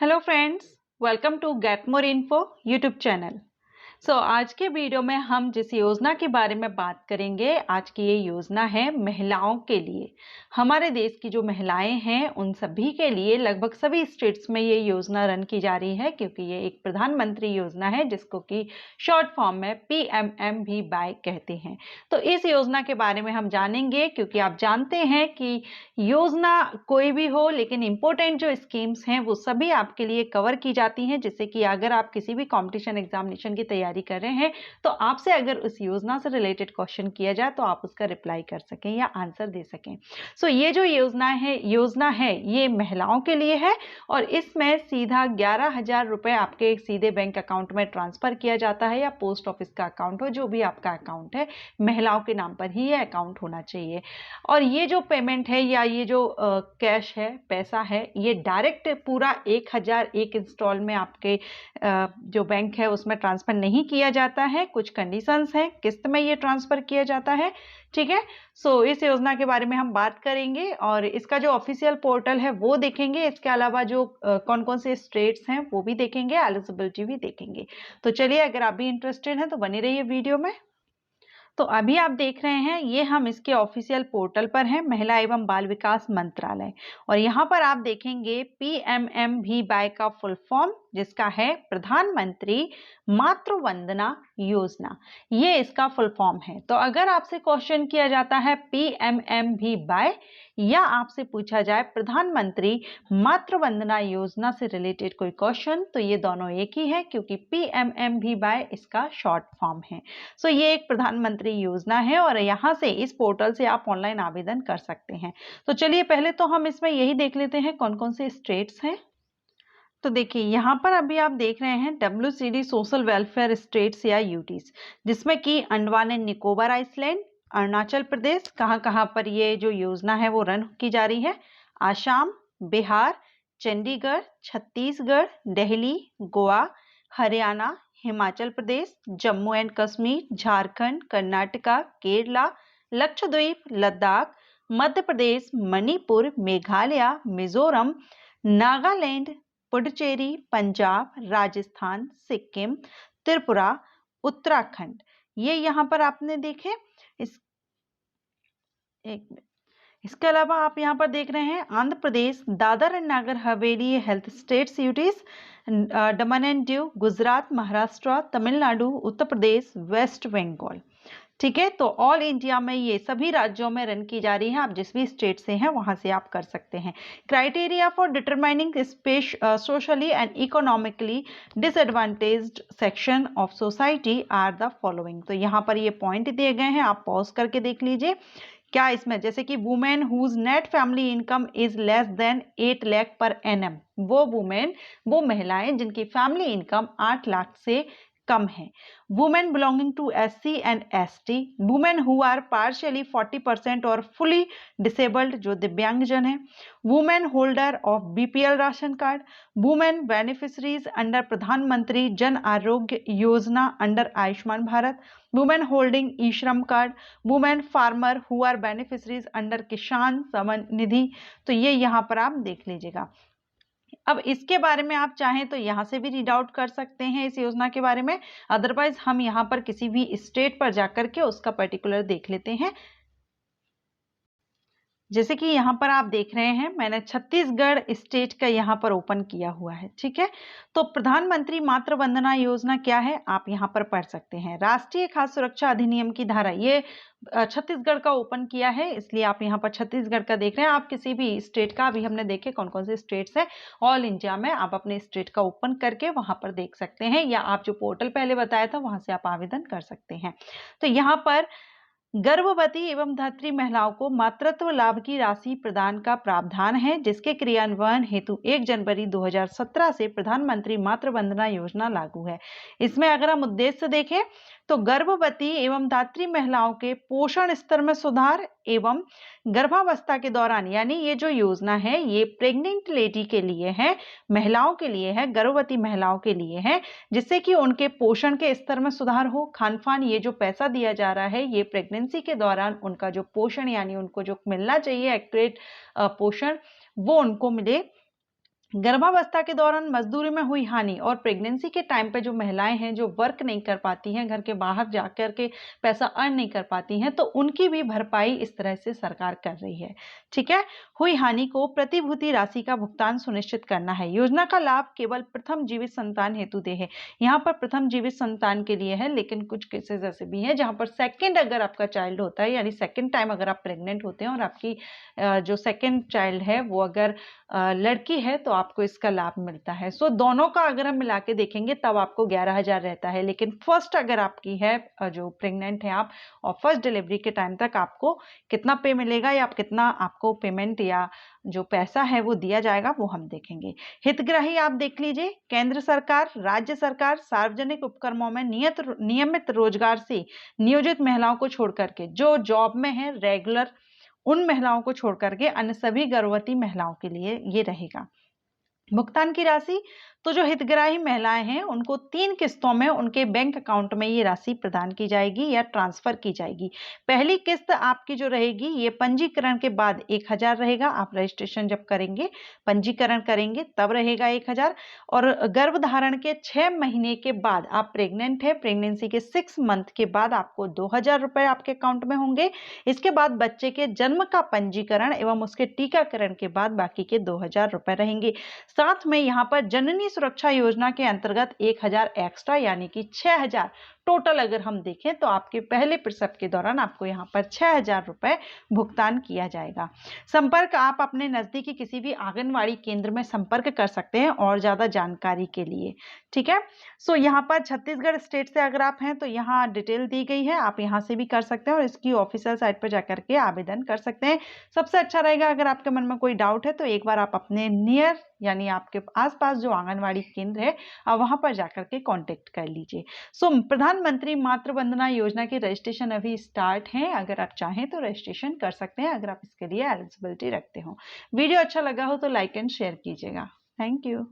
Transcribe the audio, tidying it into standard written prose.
Hello friends, welcome to get more info YouTube channel. आज के video में हम जिस योजना के बारे में बात करेंगे, आज की ये योजना है महिलाओं के लिए। हमारे देश की जो महिलाएं हैं उन सभी के लिए लगभग सभी स्टेट्स में ये योजना रन की जा रही है, क्योंकि ये एक प्रधानमंत्री योजना है जिसको कि शॉर्ट फॉर्म में PMMVY कहते हैं। तो इस योजना के बारे में हम जानेंगे, क्योंकि आप जानते हैं कि योजना कोई भी हो लेकिन इम्पोर्टेंट जो स्कीम्स हैं वो सभी आपके लिए कवर की जाती हैं, जिससे कि अगर आप किसी भी कॉम्पिटिशन एग्जामिनेशन की तैयारी कर रहे हैं तो आपसे अगर उस योजना से रिलेटेड क्वेश्चन किया जाए तो आप उसका रिप्लाई कर सकें या आंसर दे सकें। ये जो योजना है ये महिलाओं के लिए है और इसमें सीधा 11,000 रुपए आपके सीधे बैंक अकाउंट में ट्रांसफर किया जाता है, या पोस्ट ऑफिस का अकाउंट हो, जो भी आपका अकाउंट है, महिलाओं के नाम पर ही ये अकाउंट होना चाहिए। और ये जो पेमेंट है या ये जो कैश है, पैसा है, ये डायरेक्ट पूरा 1,000 एक इंस्टॉल में आपके जो बैंक है उसमें ट्रांसफर नहीं किया जाता है। कुछ कंडीशंस हैं, किस्त में ये ट्रांसफर किया जाता है। ठीक है, इस योजना के बारे में हम बात करेंगे और इसका जो ऑफिशियल पोर्टल है वो देखेंगे। इसके अलावा जो कौन कौन से स्टेट्स हैं वो भी देखेंगे, एलिजिबिलिटी भी देखेंगे। तो चलिए, अगर आप भी इंटरेस्टेड हैं तो बने रहिए वीडियो में। तो अभी आप देख रहे हैं ये हम इसके ऑफिशियल पोर्टल पर हैं, महिला एवं बाल विकास मंत्रालय। और यहाँ पर आप देखेंगे PMMVY का फुल फॉर्म, जिसका है प्रधानमंत्री मातृ वंदना योजना। ये इसका फुल फॉर्म है। तो अगर आपसे क्वेश्चन किया जाता है PMMVY या आपसे पूछा जाए प्रधानमंत्री मातृ वंदना योजना से रिलेटेड कोई क्वेश्चन, तो ये दोनों एक ही है, क्योंकि PMMVY इसका शॉर्ट फॉर्म है। ये एक प्रधानमंत्री योजना है और यहाँ से इस पोर्टल से आप ऑनलाइन आवेदन कर सकते हैं। तो चलिए, पहले तो हम इसमें यही देख लेते हैं कौन कौन से स्टेट्स हैं। तो देखिए, यहाँ पर अभी आप देख रहे हैं WCD सोशल वेलफेयर स्टेट्स या यूटीज, जिसमें कि अंडमान एंड निकोबार आइसलैंड, अरुणाचल प्रदेश, कहाँ पर ये जो योजना है वो रन की जा रही है, आसाम, बिहार, चंडीगढ़, छत्तीसगढ़, दिल्ली, गोवा, हरियाणा, हिमाचल प्रदेश, जम्मू एंड कश्मीर, झारखंड, कर्नाटका, केरला, लक्षद्वीप, लद्दाख, मध्य प्रदेश, मणिपुर, मेघालय, मिजोरम, नागालैंड, पुडुचेरी, पंजाब, राजस्थान, सिक्किम, त्रिपुरा, उत्तराखंड। ये यहाँ पर आपने देखे। इसके अलावा आप यहाँ पर देख रहे हैं Andhra Pradesh, Dadar and Nagar Haveli health states UTs, Daman and Diu, Gujarat, Maharashtra, Tamil Nadu, Uttar Pradesh, West Bengal. ठीक है, तो ऑल इंडिया में ये सभी राज्यों में रन की जा रही है। आप जिस भी स्टेट से हैं वहां से आप कर सकते हैं। Criteria for determining socially and economically disadvantaged section of society are the following. तो यहाँ पर ये पॉइंट दिए गए हैं, आप पॉज करके देख लीजिए। क्या इसमें, जैसे कि women whose net family income is less than 8 lakh per annum, वो महिलाएं जिनकी फैमिली इनकम 8 लाख से कम है। Women belonging to SC and ST, women who are partially 40% और फुली डिसेबल्ड, जो दिव्यांगजन है, women holder of BPL ration card, women beneficiaries under Pradhanmantri Jan Arogya Yojana under Ayushman Bharat, women holding e Shram card, women farmer who are beneficiaries under Kisan Samman निधि। तो ये यहाँ पर आप देख लीजिएगा। अब इसके बारे में आप चाहें तो यहाँ से भी रीड आउट कर सकते हैं इस योजना के बारे में। अदरवाइज हम यहाँ पर किसी भी स्टेट पर जाकर के उसका पर्टिकुलर देख लेते हैं। जैसे कि यहाँ पर आप देख रहे हैं, मैंने छत्तीसगढ़ स्टेट का यहाँ पर ओपन किया हुआ है। ठीक है, तो प्रधानमंत्री मातृ वंदना योजना क्या है आप यहाँ पर पढ़ सकते हैं। राष्ट्रीय खाद्य सुरक्षा अधिनियम की धारा, ये छत्तीसगढ़ का ओपन किया है, इसलिए आप यहाँ पर छत्तीसगढ़ का देख रहे हैं। आप किसी भी स्टेट का, अभी हमने देखे कौन कौन से स्टेट्स है ऑल इंडिया में, आप अपने स्टेट का ओपन करके वहां पर देख सकते हैं, या आप जो पोर्टल पहले बताया था वहां से आप आवेदन कर सकते हैं। तो यहाँ पर गर्भवती एवं धात्री महिलाओं को मातृत्व लाभ की राशि प्रदान का प्रावधान है, जिसके क्रियान्वयन हेतु 1 जनवरी 2017 से प्रधानमंत्री मातृ वंदना योजना लागू है। इसमें अगर हम उद्देश्य देखें तो गर्भवती एवं धात्री महिलाओं के पोषण स्तर में सुधार एवं गर्भावस्था के दौरान, यानी ये जो योजना है ये प्रेग्नेंट लेडी के लिए है, महिलाओं के लिए है, गर्भवती महिलाओं के लिए है, जिससे कि उनके पोषण के स्तर में सुधार हो। खान पान, ये जो पैसा दिया जा रहा है ये प्रेगनेंसी के दौरान उनका जो पोषण, यानी उनको जो मिलना चाहिए एक्यूरेट पोषण, वो उनको मिले। गर्भावस्था के दौरान मजदूरी में हुई हानि और प्रेगनेंसी के टाइम पे जो महिलाएं हैं जो वर्क नहीं कर पाती हैं, घर के बाहर जाकर के पैसा अर्न नहीं कर पाती हैं, तो उनकी भी भरपाई इस तरह से सरकार कर रही है। ठीक है, हुई हानि को प्रतिभूति राशि का भुगतान सुनिश्चित करना है। योजना का लाभ केवल प्रथम जीवित संतान हेतु दे है। यहाँ पर प्रथम जीवित संतान के लिए है, लेकिन कुछ केसेस ऐसे भी हैं जहां पर सेकेंड अगर आपका चाइल्ड होता है, यानी सेकेंड टाइम अगर आप प्रेग्नेंट होते हैं और आपकी जो सेकेंड चाइल्ड है वो अगर लड़की है तो आपको इसका लाभ मिलता है। सो दोनों का अगर हम मिला के देखेंगे तब आपको 11,000 रहता है, लेकिन फर्स्ट अगर आपकी है जो प्रेग्नेंट है आप और फर्स्ट डिलीवरी के टाइम तक आपको कितना पे मिलेगा या आप कितना आपको पेमेंट या जो पैसा है वो दिया जाएगा वो हम देखेंगे। हितग्राही आप देख लीजिए, केंद्र सरकार, राज्य सरकार सार्वजनिक उपक्रमों में नियमित रोजगार से नियोजित महिलाओं को छोड़ करके जो जॉब में है रेगुलर, उन महिलाओं को छोड़ करके अन्य सभी गर्भवती महिलाओं के लिए ये रहेगा। भुगतान की राशि, तो जो हितग्राही महिलाएं हैं उनको 3 किस्तों में उनके बैंक अकाउंट में ये राशि प्रदान की जाएगी या ट्रांसफर की जाएगी। पहली किस्त आपकी जो रहेगी ये पंजीकरण के बाद 1,000 रहेगा। आप रजिस्ट्रेशन जब करेंगे, पंजीकरण करेंगे तब रहेगा 1,000, और गर्भधारण के 6 महीने के बाद आप प्रेग्नेंट है, प्रेगनेंसी के 6 मंथ के बाद आपको 2,000 रुपए आपके अकाउंट में होंगे। इसके बाद बच्चे के जन्म का पंजीकरण एवं उसके टीकाकरण के बाद बाकी के 2,000 रुपए रहेंगे। साथ में यहाँ पर जननी सुरक्षा योजना के अंतर्गत 1,000 एक्स्ट्रा यानी कि 6,000 टोटल अगर हम देखें तो आपके पहले प्रसव के दौरान आपको यहाँ पर 6,000 रुपए भुगतान किया जाएगा। संपर्क, आप अपने नजदीकी किसी भी आंगनवाड़ी केंद्र में संपर्क कर सकते हैं और ज्यादा जानकारी के लिए। ठीक है, सो यहाँ पर छत्तीसगढ़ स्टेट से अगर आप हैं तो यहाँ डिटेल दी गई है, आप यहाँ से भी कर सकते हैं और इसकी ऑफिशियल साइट पर जाकर के आवेदन कर सकते हैं। सबसे अच्छा रहेगा अगर आपके मन में कोई डाउट है तो एक बार आप अपने नियर यानी आपके आसपास जो आंगनवाड़ी केंद्र है वहां पर जाकर के कांटेक्ट कर लीजिए। सो प्रधानमंत्री मातृ वंदना योजना की रजिस्ट्रेशन अभी स्टार्ट है, अगर आप चाहें तो रजिस्ट्रेशन कर सकते हैं अगर आप इसके लिए एलिजिबिलिटी रखते हो। वीडियो अच्छा लगा हो तो लाइक एंड शेयर कीजिएगा। Thank you.